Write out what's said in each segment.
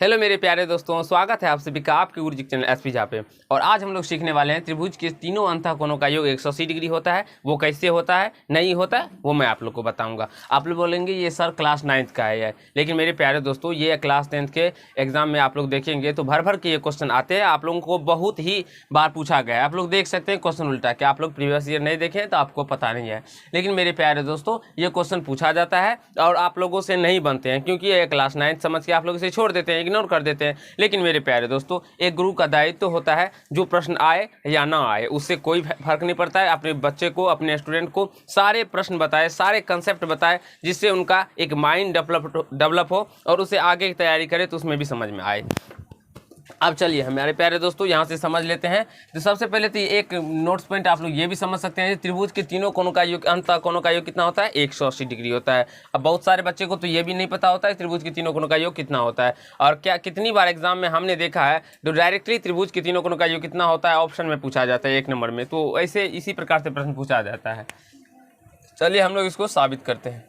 Hello मेरे प्यारे दोस्तों, स्वागत है आप सभी का आपके गुरुजी चैनल एसपी झा पे। और आज हम लोग सीखने वाले हैं त्रिभुज के तीनों अंतःकोणों का योग 180 डिग्री होता है। वो कैसे होता है, नहीं होता है, वो मैं आप लोग को बताऊंगा। आप लोग बोलेंगे ये सर क्लास 9th का है यार, लेकिन मेरे प्यारे दोस्तों ये क्लास 10th के एग्जाम में आप लोग देखेंगे तो भर भर के ये क्वेश्चन आते हैं। आप लोगों को बहुत ही बार पूछा गया है। आप लोग देख सकते हैं क्वेश्चन उल्टा के, आप लोग प्रीवियस ईयर नहीं देखें तो आपको पता नहीं है, लेकिन मेरे प्यारे दोस्तों ये क्वेश्चन पूछा जाता है और आप लोगों से नहीं बनते हैं, क्योंकि ये क्लास 9th समझ के आप लोग इसे छोड़ देते हैं, इग्नोर कर देते हैं। लेकिन मेरे प्यारे दोस्तों एक गुरु का दायित्व तो होता है, जो प्रश्न आए या ना आए उससे कोई फर्क नहीं पड़ता है। अपने बच्चे को, अपने स्टूडेंट को सारे प्रश्न बताए, सारे कंसेप्ट बताए, जिससे उनका एक माइंड डेवलप हो और उसे आगे की तैयारी करे तो उसमें भी समझ में आए। अब चलिए हमारे प्यारे दोस्तों यहाँ से समझ लेते हैं। तो सबसे पहले तो एक नोट्स पॉइंट आप लोग ये भी समझ सकते हैं, त्रिभुज के तीनों कोणों का योग, अंतःकोणों का योग कितना होता है, 180 डिग्री होता है। अब बहुत सारे बच्चे को तो ये भी नहीं पता होता है त्रिभुज के तीनों कोणों का योग कितना होता है। और क्या कितनी बार एग्जाम में हमने देखा है तो डायरेक्टली त्रिभुज के तीनों कोणों का योग कितना होता है ऑप्शन में पूछा जाता है 1 नंबर में। तो ऐसे इसी प्रकार से प्रश्न पूछा जाता है। चलिए हम लोग इसको साबित करते हैं।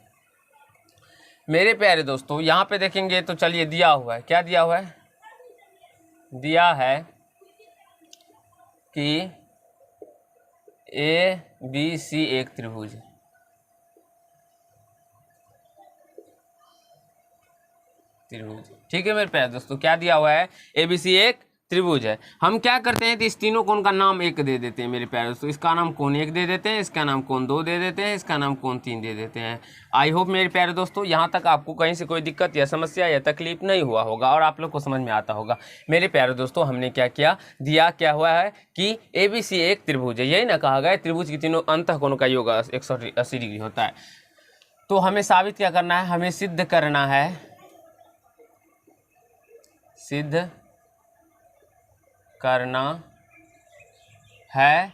मेरे प्यारे दोस्तों यहाँ पे देखेंगे तो चलिए दिया हुआ है, क्या दिया हुआ है, दिया है कि ए बी सी एक त्रिभुज है। ठीक है मेरे प्यारे दोस्तों, क्या दिया हुआ है, ए बी सी एक त्रिभुज है। हम क्या करते हैं तो इस तीनों कोण का नाम एक दे देते हैं मेरे प्यारे दोस्तों। इसका नाम कोण 1 दे देते हैं, इसका नाम कोण 2 दे देते हैं, इसका नाम कोण 3 दे देते हैं। आई होप मेरे प्यारे दोस्तों यहाँ तक आपको कहीं से कोई दिक्कत या समस्या या तकलीफ नहीं हुआ होगा और आप लोग को समझ में आता होगा। मेरे प्यारे दोस्तों हमने क्या किया, दिया क्या हुआ है कि ए बी सी एक त्रिभुज है। यही ना कहा गया त्रिभुज की तीनों अंतःकोणों का योग 180 डिग्री होता है। तो हमें साबित क्या करना है, हमें सिद्ध करना है, सिद्ध करना है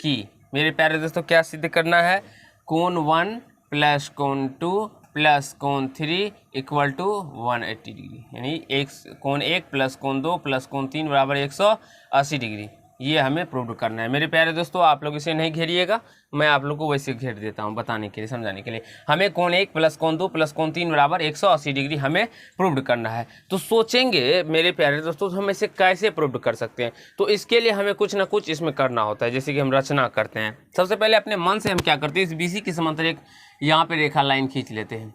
कि मेरे प्यारे दोस्तों क्या सिद्ध करना है, कोण 1 प्लस कोण 2 प्लस कोण 3 इक्वल टू 180 डिग्री, यानी कोण 1 प्लस कोण 2 प्लस कोण 3 बराबर 180 डिग्री। ये हमें प्रूव करना है। मेरे प्यारे दोस्तों आप लोग इसे नहीं घेरिएगा, मैं आप लोग को वैसे घेर देता हूँ बताने के लिए, समझाने के लिए। हमें कोण 1 प्लस कोण 2 प्लस कोण 3 बराबर 180 डिग्री हमें प्रूव करना है। तो सोचेंगे मेरे प्यारे दोस्तों हम इसे कैसे प्रूव कर सकते हैं। तो इसके लिए हमें कुछ ना कुछ इसमें करना होता है, जैसे कि हम रचना करते हैं। सबसे पहले अपने मन से हम क्या करते हैं, इस बीसी के समांतर एक यहाँ पे रेखा लाइन खींच लेते हैं।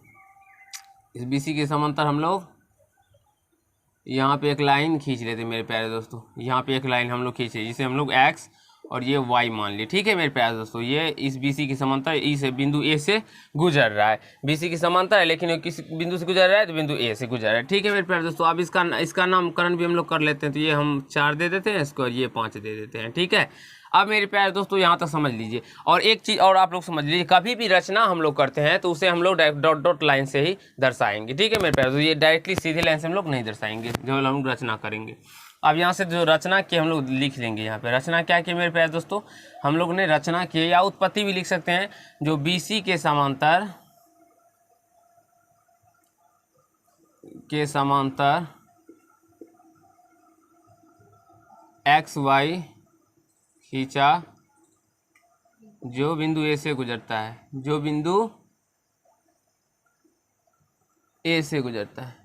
इस बीसी के समांतर हम लोग यहाँ पे एक लाइन खींच लेते हैं मेरे प्यारे दोस्तों। यहाँ पे एक लाइन हम लोग खींचे जिसे हम लोग x और ये y मान लिए। ठीक है मेरे प्यारे दोस्तों, ये इस BC के समांतर ई से बिंदु A से गुजर रहा है। BC की समांतर है लेकिन ये किस बिंदु से गुजर रहा है, तो बिंदु A से गुजर रहा है। ठीक है मेरे प्यारे दोस्तों, अब इसका नामकरण भी हम लोग कर लेते हैं। तो ये हम 4 दे देते हैं इसको और ये 5 दे देते हैं। ठीक है, अब मेरे प्यारे दोस्तों यहाँ तक समझ लीजिए। और एक चीज़ और आप लोग समझ लीजिए, कभी भी रचना हम लोग करते हैं तो उसे हम लोग डॉट डॉट लाइन से ही दर्शाएंगे। ठीक है मेरे प्यारे दोस्तों, ये डायरेक्टली सीधी लाइन से हम लोग नहीं दर्शाएंगे जब हम लोग रचना करेंगे। अब यहाँ से जो रचना की हम लोग लिख लेंगे, यहाँ पे रचना क्या की मेरे प्यारे दोस्तों, हम लोग ने रचना की या उत्पत्ति भी लिख सकते हैं, जो BC के समांतर XY खींचा जो बिंदु A से गुजरता है, जो बिंदु A से गुजरता है।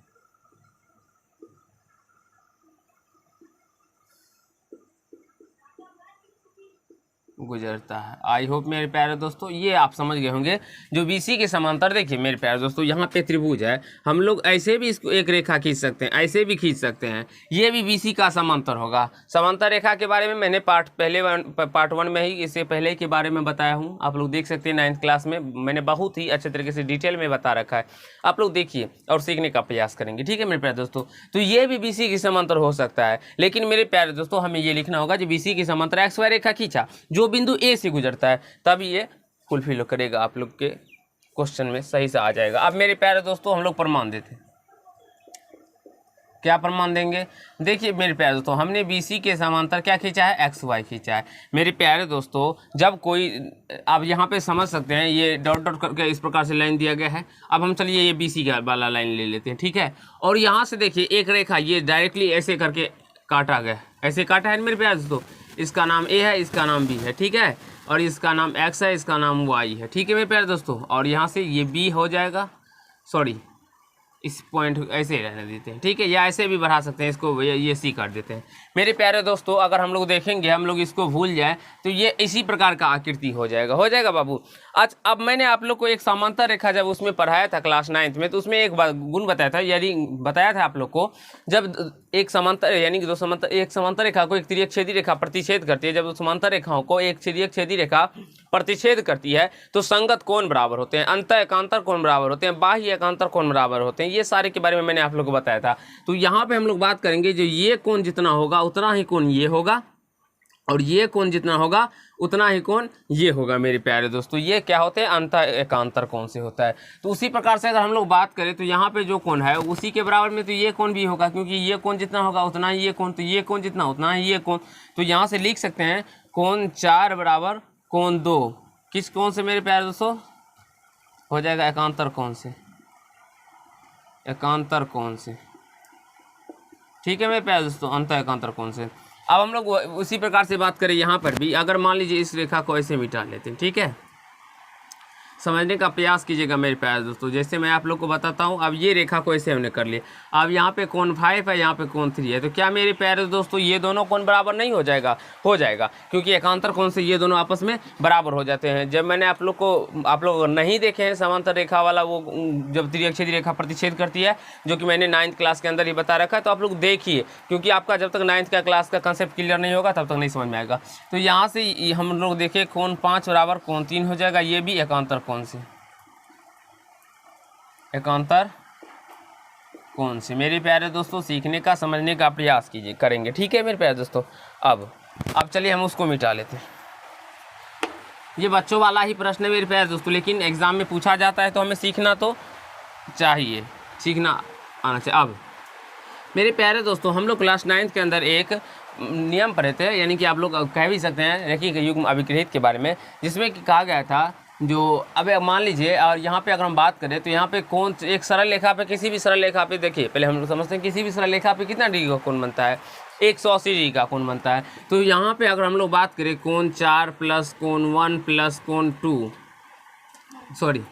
आई होप मेरे प्यारे दोस्तों ये आप समझ गए होंगे। जो BC के समांतर, देखिए मेरे प्यारे दोस्तों यहाँ पे त्रिभुज है, हम लोग ऐसे भी इसको एक रेखा खींच सकते हैं, ऐसे भी खींच सकते हैं। ये भी BC का समांतर होगा। समांतर रेखा के बारे में मैंने पार्ट 1 में ही इससे पहले के बारे में बताया हूँ। आप लोग देख सकते हैं 9th क्लास में मैंने बहुत ही अच्छे तरीके से डिटेल में बता रखा है। आप लोग देखिए और सीखने का प्रयास करेंगे। ठीक है मेरे प्यारे दोस्तों, तो ये भी BC की समांतर हो सकता है, लेकिन मेरे प्यारे दोस्तों हमें ये लिखना होगा जो BC की समांतर XY रेखा खींचा जो बिंदु A से गुजरता है, तब ये फुलफिल करेगा, आप लोग के क्वेश्चन में सही से आ जाएगा। अब मेरे प्यारे दोस्तों हम लोग प्रमाण देते हैं। क्या प्रमाण देंगे, देखिए मेरे प्यारे दोस्तों हमने BC के समांतर क्या खींचा है, XY खींचा है। मेरे प्यारे दोस्तों जब कोई, आप यहाँ पे समझ सकते हैं, ये डॉट डॉट करके इस प्रकार से लाइन दिया गया है। अब हम चलिए ये BC का वाला लाइन ले लेते हैं। ठीक है, और यहाँ से देखिए एक रेखा ये डायरेक्टली ऐसे करके काटा गया, ऐसे काटा है मेरे प्यारे दोस्तों। इसका नाम A है, इसका नाम B है। ठीक है, और इसका नाम X है, इसका नाम Y है। ठीक है मेरे प्यारे दोस्तों, और यहाँ से ये B हो जाएगा, सॉरी इस पॉइंट ऐसे रहने देते हैं, ठीक है, या ऐसे भी बढ़ा सकते हैं इसको, ये सी कर देते हैं। मेरे प्यारे दोस्तों अगर हम लोग देखेंगे, हम लोग इसको भूल जाए तो ये इसी प्रकार का आकृति हो जाएगा बाबू। आज अब मैंने आप लोग को एक समांतर रेखा जब उसमें पढ़ाया था क्लास 9th में, तो उसमें एक गुण बताया था, यदि बताया था आप लोग को, जब एक समांतर यानी कि एक समांतर रेखा को एक तिर्यक छेदी रेखा प्रतिच्छेद करती है, जब समांतर रेखाओं को एक तिर्यक छेदी रेखा प्रतिच्छेद करती है तो संगत कोण बराबर होते हैं, अंतः एकांतर कोण बराबर होते हैं, बाह्य एकांतर कोण बराबर होते हैं। ये सारे के बारे में मैंने आप लोग को बताया था। तो यहाँ पे हम लोग बात करेंगे, जो ये कोण जितना होगा उतना ही कोण ये होगा, और ये कोण जितना होगा उतना ही कोण ये होगा। मेरे प्यारे दोस्तों ये क्या होते हैं, अंतः एकांतर कोण से होता है। तो उसी प्रकार से अगर हम लोग बात करें तो यहाँ पे जो कोण है उसी के बराबर में तो ये कोण भी होगा, क्योंकि ये कोण जितना होगा उतना ही ये कोण, तो ये कोण जितना उतना ही ये कोण। तो यहाँ से लिख सकते हैं कोण 4 बराबर कोण 2, किस कोण से मेरे प्यारे दोस्तों हो जाएगा, एकांतर कोण से, एकांतर कोण से, ठीक है मेरे प्यारे दोस्तों, अंतः एकांतर कोण से। अब हम लोग उसी प्रकार से बात करें यहाँ पर भी, अगर मान लीजिए इस रेखा को ऐसे मिटा लेते हैं, ठीक है, समझने का प्रयास कीजिएगा मेरे प्यारे दोस्तों। जैसे मैं आप लोग को बताता हूँ, अब ये रेखा को ऐसे हमने कर लिया, अब यहाँ पे कोण 5 है, यहाँ पे कोण 3 है, तो क्या मेरे प्यारे दोस्तों ये दोनों कोण बराबर नहीं हो जाएगा, हो जाएगा, क्योंकि एकांतर कोण से ये दोनों आपस में बराबर हो जाते हैं। जब मैंने आप लोग नहीं देखे हैं समांतर रेखा वाला, वो जब तिर्यक छेदी रेखा प्रतिच्छेद करती है, जो कि मैंने 9th क्लास के अंदर ही बता रखा है, तो आप लोग देखिए, क्योंकि आपका जब तक 9th का क्लास का कंसेप्ट क्लियर नहीं होगा तब तक नहीं समझ में आएगा। तो यहाँ से हम लोग देखें कोण 5 बराबर कोण 3 हो जाएगा, ये भी एकांतर कोण से, एकांतर कोण से। मेरे प्यारे दोस्तों सीखने का समझने का प्रयास कीजिए, करेंगे, ठीक है मेरे प्यारे दोस्तों। अब चलिए हम उसको मिटा लेते हैं। ये बच्चों वाला ही प्रश्न है मेरे प्यारे दोस्तों, लेकिन एग्जाम में पूछा जाता है तो हमें सीखना तो चाहिए, सीखना आना चाहिए। अब मेरे प्यारे दोस्तों हम लोग क्लास 9th के अंदर एक नियम पढ़े थे, यानी कि आप लोग कह भी सकते हैं रेखीय युग्म अभिकृत के बारे में, जिसमें कि कहा गया था, जो अब मान लीजिए, और यहाँ पे अगर हम बात करें तो यहाँ पे कोण एक सरल रेखा पे, किसी भी सरल रेखा पे देखिए, पहले हम लोग समझते हैं किसी भी सरल रेखा पे कितना डिग्री का कोण बनता है, 180 डिग्री का कोण बनता है। तो यहाँ पे अगर हम लोग बात करें कोण 4 प्लस कोण 1 प्लस कोण 2, सॉरी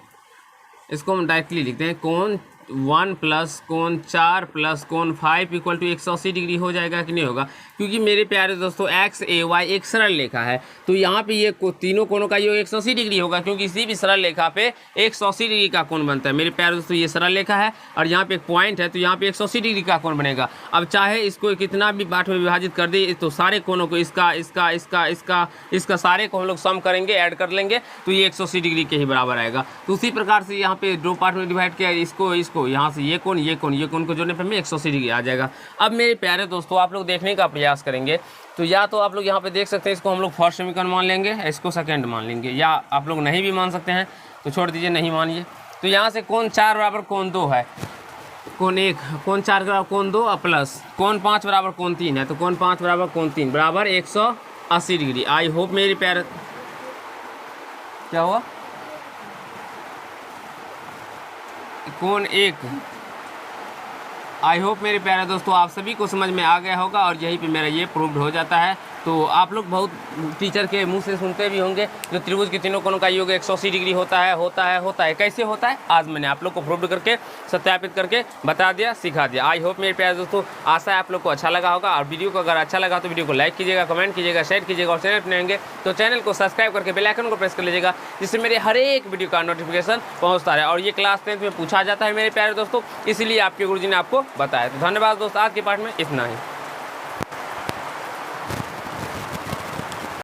इसको हम डायरेक्टली लिखते हैं, कोण 1 प्लस कोण 4 प्लस कोण 5 इक्वल टू 180 डिग्री हो जाएगा कि नहीं होगा, क्योंकि मेरे प्यारे दोस्तों एक्स ए वाई एक सरल रेखा है, तो यहाँ पे ये तीनों कोणों का योग 180 डिग्री होगा, क्योंकि किसी भी सरल रेखा पे 180 डिग्री का कोण बनता है। मेरे प्यारे दोस्तों ये सरल रेखा है और यहाँ पे एक पॉइंट है, तो यहाँ पे 180 डिग्री का कोण बनेगा। अब चाहे इसको कितना भी पार्ट में विभाजित कर दे, तो सारे कोणों को इसका सारे को हम लोग सम करेंगे, ऐड कर लेंगे, तो ये 180 डिग्री के ही बराबर आएगा। तो उसी प्रकार से यहाँ पे दो पार्ट में डिवाइड किया, इसको यहाँ से ये कोण को जोड़ने पर हमें 180 डिग्री आ जाएगा। अब मेरे प्यारे दोस्तों आप लोग देखने का प्रयास करेंगे, तो या तो आप लोग यहाँ पे देख सकते हैं, इसको हम लोग फर्स्ट समीकरण मान लेंगे, इसको सेकंड मान लेंगे, या आप लोग नहीं भी मान सकते हैं तो छोड़ दीजिए, नहीं मानिए। तो यहाँ से कोण 4 बराबर कोण 2 है, कोण 1, कोण 4 बराबर कोण 2 प्लस कोण 5 बराबर कोण 3 है, तो कोण 5 बराबर कोण 3 बराबर 180 डिग्री। आई होप मेरे प्यारे, क्या हुआ, कोण 1, आई होप मेरे प्यारे दोस्तों आप सभी को समझ में आ गया होगा, और यहीं पे मेरा ये प्रूव्ड हो जाता है। तो आप लोग बहुत टीचर के मुंह से सुनते भी होंगे, जो त्रिभुज के तीनों कोणों का योग 180 डिग्री होता है। कैसे होता है, आज मैंने आप लोग को प्रूव्ड करके सत्यापित करके बता दिया, सिखा दिया। आई होप मेरे प्यारे दोस्तों आशा है आप लोग को अच्छा लगा होगा, और वीडियो को अगर अच्छा लगा तो वीडियो को लाइक कीजिएगा, कमेंट कीजिएगा, शेयर कीजिएगा, और चैनल पर रहेंगे तो चैनल को सब्सक्राइब करके बेल आइकन को प्रेस कर लीजिएगा, जिससे मेरे हर एक वीडियो का नोटिफिकेशन पहुँचता है। और ये क्लास 10th में पूछा जाता है मेरे प्यारे दोस्तों, इसलिए आपके गुरुजी ने आपको बताया। तो धन्यवाद दोस्तों, आज के पाठ में इतना ही।